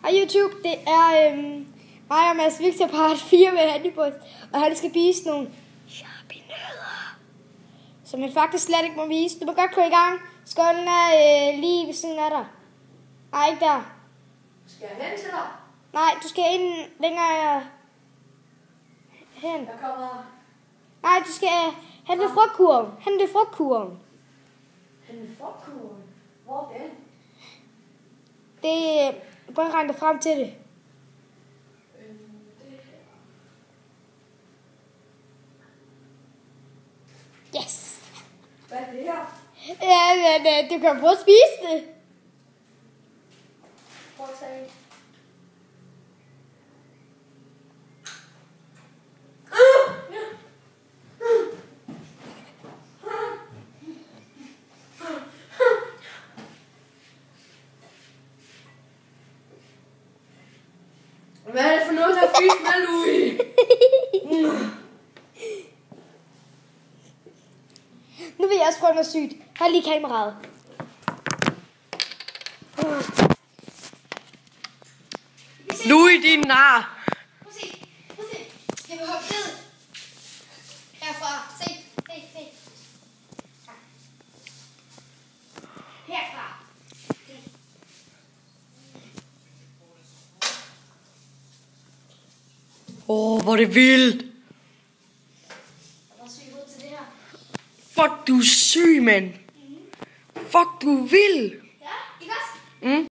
Hej YouTube, det er mig og Mads Victor part 4 med Handybryst, og han skal vise nogle sharpie-nødder, som han faktisk slet ikke må vise. Du må godt gå i gang. Skålen er lige ved siden af dig. Nej, ikke der. Skal jeg hen til dig? Nej, du skal ind længere hen. Jeg kommer. Nej, du skal hen ved frugtkurven. Hen ved frugtkurven. Hen ved frugtkurven? Hvor den? Det bare regn dig frem til det. Det her. Yes! Hvad er det her? Ja, men du kan prøve at spise det. Prøv at tage. Hvad er det for noget, der er fisk med, Louis? Nu vil jeg også prøve noget sygt. Hold lige kameraet. Louis, din nar. Prøv at se. Prøv at se. Jeg vil hoppe ned. Herfra. Se. Se. Se. Herfra. Hvor er det vildt. Og der syg ud til det her. Fuck, du er syg, mand. Fuck, du er vild. Ja, ikke også? Mm.